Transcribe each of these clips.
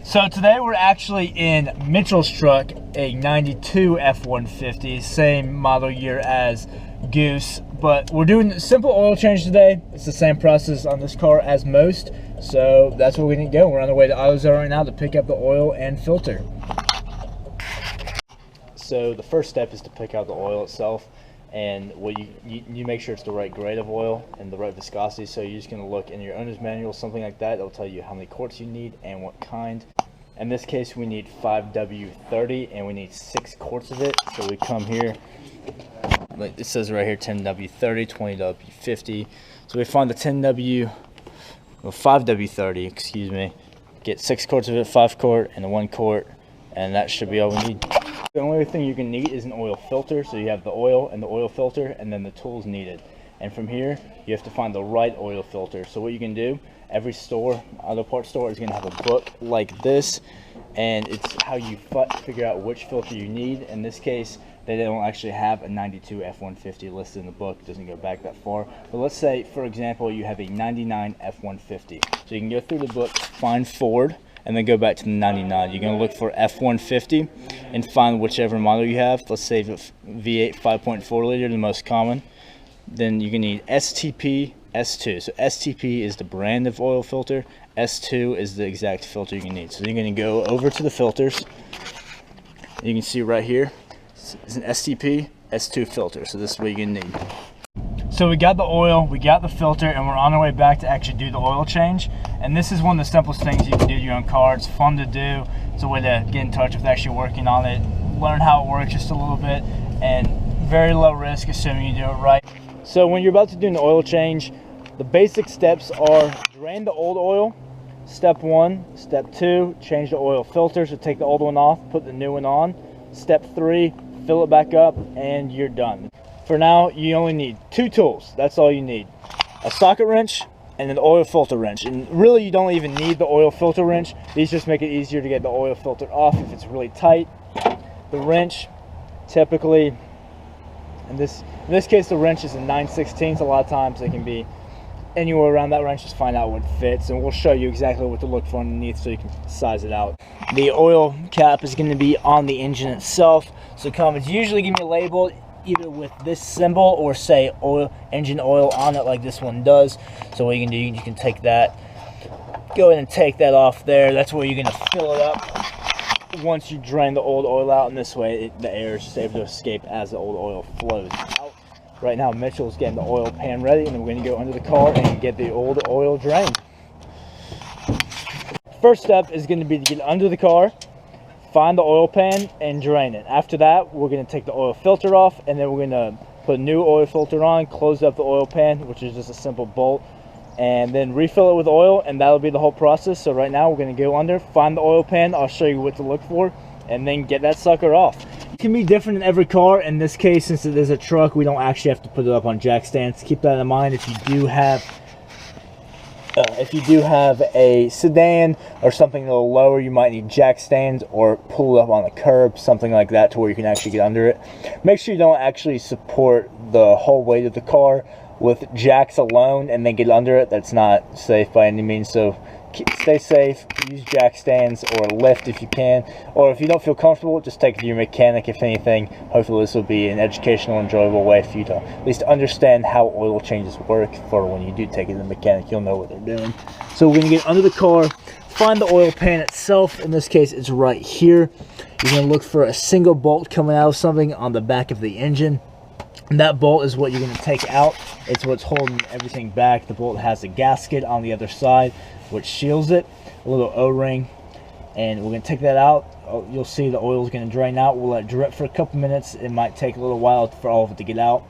So today we're actually in Mitchell's truck, a 92 F-150, same model year as Goose, but we're doing a simple oil change today. It's the same process on this car as most, so that's where we need to go. We're on the way to AutoZone right now to pick up the oil and filter. So the first step is to pick out the oil itself, and what you make sure it's the right grade of oil and the right viscosity. So you're just going to look in your owner's manual, something like that. It'll tell you how many quarts you need and what kind. In this case, we need 5W30 and we need 6 quarts of it. So we come here, like it says right here, 10W30, 20W50. So we find the 5W30, excuse me, get 6 quarts of it, 5 quart and a 1 quart, and that should be all we need. The only thing you're going to need is an oil filter. So you have the oil and the oil filter and then the tools needed. And from here, you have to find the right oil filter. So what you can do, every store, auto parts store, is going to have a book like this. And it's how you figure out which filter you need. In this case, they don't actually have a 92 F-150 listed in the book. It doesn't go back that far. But let's say, for example, you have a 99 F-150. So you can go through the book, find Ford, and then go back to the 99. You're going to look for F-150 and find whichever model you have. Let's say V8 5.4 liter, the most common. Then you're going to need STP S2. So STP is the brand of oil filter. S2 is the exact filter you need. So you're going to go over to the filters. You can see right here, it's an STP S2 filter. So this is what you're going to need. So we got the oil, we got the filter, and we're on our way back to actually do the oil change. And this is one of the simplest things you can do to your own car. It's fun to do. It's a way to get in touch with actually working on it, learn how it works just a little bit, and very low risk assuming you do it right. So when you're about to do an oil change, the basic steps are drain the old oil, step 1. Step 2, change the oil filter, so take the old one off, put the new one on. Step 3, fill it back up, and you're done. For now, you only need 2 tools. That's all you need. A socket wrench and an oil filter wrench. And really, you don't even need the oil filter wrench. These just make it easier to get the oil filter off if it's really tight. The wrench, typically, in this case, the wrench is a 9/16. A lot of times it can be anywhere around that wrench. Just find out what fits, and we'll show you exactly what to look for underneath so you can size it out. The oil cap is going to be on the engine itself. So it's usually going to be labeled either with this symbol or say engine oil on it like this one does. So what you can do, you can take that, go ahead and take that off there. That's where you're going to fill it up once you drain the old oil out, and this way the air is able to escape as the old oil flows out. Right now Mitchell's getting the oil pan ready, and then we're going to go under the car and get the old oil drained. First step is going to be to get under the car, find the oil pan, and drain it. After that, we're going to take the oil filter off, and then we're going to put a new oil filter on, close up the oil pan, which is just a simple bolt, and then refill it with oil, and that'll be the whole process. So right now, we're going to go under, find the oil pan. I'll show you what to look for, and then get that sucker off. It can be different in every car. In this case, since it is a truck, we don't actually have to put it up on jack stands. Keep that in mind. If you do have a sedan or something a little lower, you might need jack stands or pull it up on the curb, something like that, to where you can actually get under it. Make sure you don't actually support the whole weight of the car with jacks alone and then get under it. That's not safe by any means. So stay safe, use jack stands or lift if you can, or if you don't feel comfortable, just take it to your mechanic. If anything, hopefully this will be an educational, enjoyable way for you to at least understand how oil changes work, for when you do take it to the mechanic, you'll know what they're doing. So we're going to get under the car, find the oil pan itself. In this case, it's right here. You're going to look for a single bolt coming out of something on the back of the engine. And that bolt is what you're going to take out. It's what's holding everything back. The bolt has a gasket on the other side, which shields it, a little O-ring, and we're going to take that out. You'll see the oil is going to drain out. We'll let it drip for a couple minutes. It might take a little while for all of it to get out,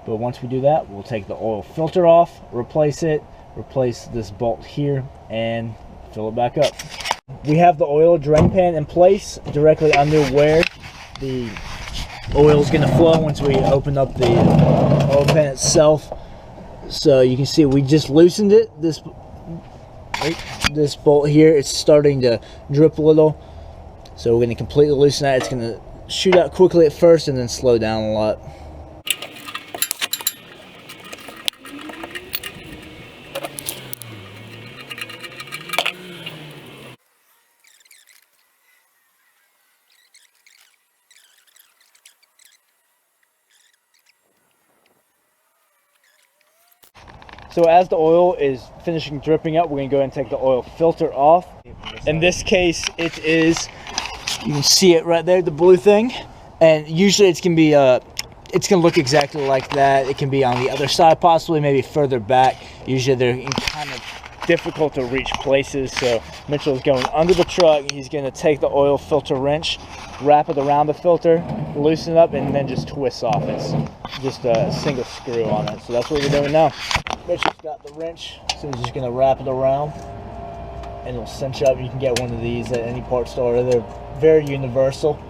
but once we do that, we'll take the oil filter off, replace it, replace this bolt here, and fill it back up. We have the oil drain pan in place directly under where the oil is going to flow once we open up the oil pan itself. So you can see we just loosened it. This bolt here, it's starting to drip a little, so we're going to completely loosen that. It's going to shoot out quickly at first and then slow down a lot. So as the oil is finishing dripping up, we're going to go ahead and take the oil filter off. In this case, it is, you can see it right there, the blue thing. And usually it's going to be, it's going to look exactly like that. It can be on the other side, possibly maybe further back. Usually they're in kind of difficult to reach places. So Mitchell's going under the truck. He's going to take the oil filter wrench, wrap it around the filter, loosen it up, and then just twist off. It's just a single screw on it. So that's what we're doing now. Mitchell's got the wrench, so he's just going to wrap it around and it'll cinch up. You can get one of these at any part store. They're very universal.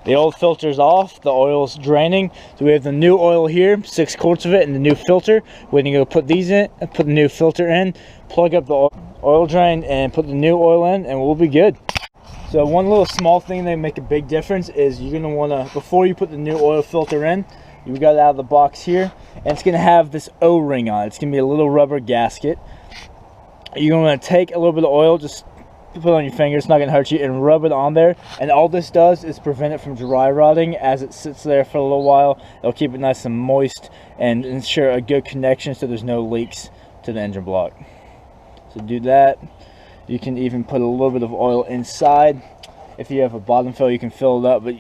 The old filter's off, the oil's draining. So we have the new oil here, 6 quarts of it, and the new filter. We're gonna go put these in, put the new filter in, plug up the oil drain, and put the new oil in, and we'll be good. So one little small thing that make a big difference is you're gonna wanna, before you put the new oil filter in, you got it out of the box here, and it's gonna have this O-ring on it. It's gonna be a little rubber gasket. You're gonna take a little bit of oil, just put it on your finger, it's not going to hurt you, and rub it on there. And all this does is prevent it from dry rotting. As it sits there for a little while, it'll keep it nice and moist and ensure a good connection so there's no leaks to the engine block. So do that. You can even put a little bit of oil inside. If you have a bottom fill, you can fill it up, but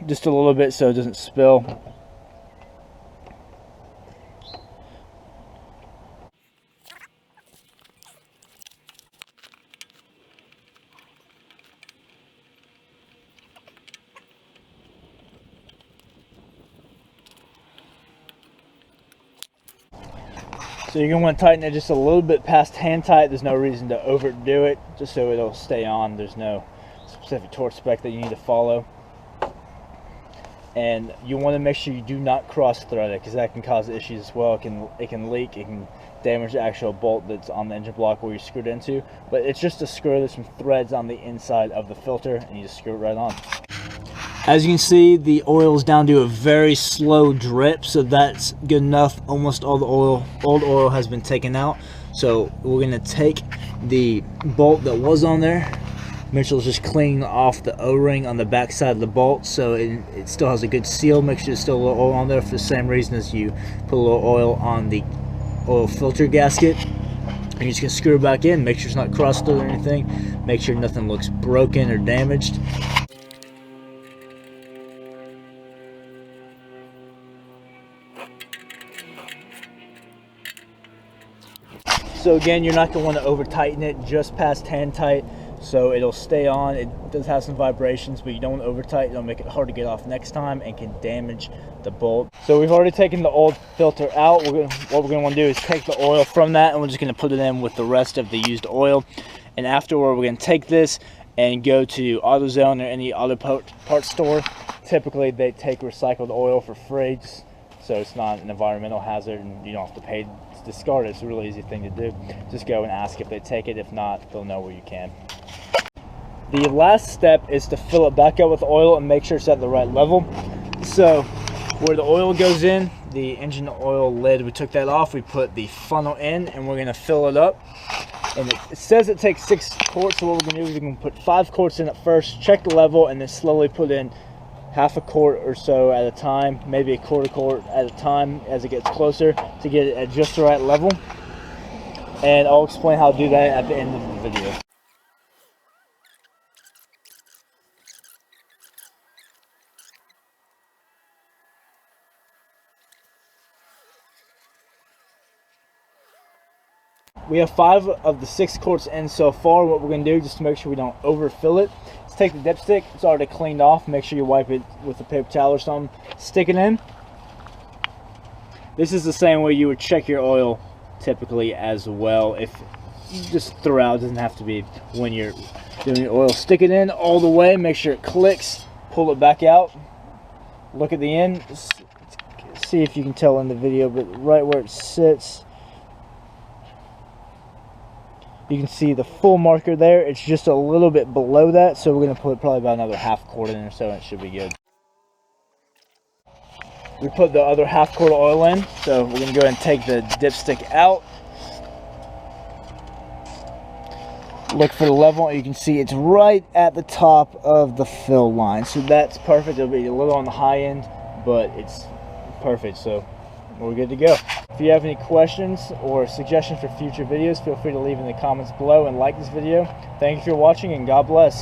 just a little bit so it doesn't spill. So you're going to want to tighten it just a little bit past hand tight. There's no reason to overdo it, just so it'll stay on. There's no specific torque spec that you need to follow. And you want to make sure you do not cross thread it, because that can cause issues as well. It can leak, it can damage the actual bolt that's on the engine block where you screwed into. But it's just a screw. There's some threads on the inside of the filter, and you just screw it right on. As you can see, the oil is down to a very slow drip, so that's good enough. Almost all the old oil has been taken out. So we're gonna take the bolt that was on there. Mitchell's just cleaning off the O-ring on the back side of the bolt, so it still has a good seal. Make sure there's still a little oil on there for the same reason as you put a little oil on the oil filter gasket. And you're just gonna screw it back in. Make sure it's not crossed through or anything. Make sure nothing looks broken or damaged. So again, you're not going to want to over tighten it just past hand tight, so it'll stay on. It does have some vibrations, but you don't want to over tighten. It'll make it hard to get off next time and can damage the bolt. So we've already taken the old filter out. What we're going to want to do is take the oil from that, and we're just going to put it in with the rest of the used oil. And afterward, we're going to take this and go to AutoZone or any auto parts store. Typically, they take recycled oil for free, so it's not an environmental hazard and you don't have to pay to discard it. It's a really easy thing to do. Just go and ask if they take it. If not, they'll know where you can. The last step is to fill it back up with oil and make sure it's at the right level. So where the oil goes in, the engine oil lid, we took that off, we put the funnel in, and we're going to fill it up. And it says it takes 6 quarts, so what we're going to do is we're going to put 5 quarts in at first, check the level, and then slowly put in half a quart or so at a time, maybe a quarter quart at a time as it gets closer to get it at just the right level. And I'll explain how to do that at the end of the video. We have 5 of the 6 quarts in so far. What we're going to do, just to make sure we don't overfill it, is take the dipstick. It's already cleaned off. Make sure you wipe it with a paper towel or something. Stick it in. This is the same way you would check your oil typically as well. If you just throw out, it doesn't have to be when you're doing your oil. Stick it in all the way. Make sure it clicks. Pull it back out. Look at the end. See if you can tell in the video, but right where it sits, you can see the full marker there. It's just a little bit below that, so we're going to put probably about another half quart in or so, and it should be good. we put the other half quart of oil in. So we're gonna go ahead and take the dipstick out. Look for the level. You can see it's right at the top of the fill line. So that's perfect. It'll be a little on the high end, but it's perfect. So we're good to go. If you have any questions or suggestions for future videos, feel free to leave in the comments below and like this video. Thank you for watching, and God bless.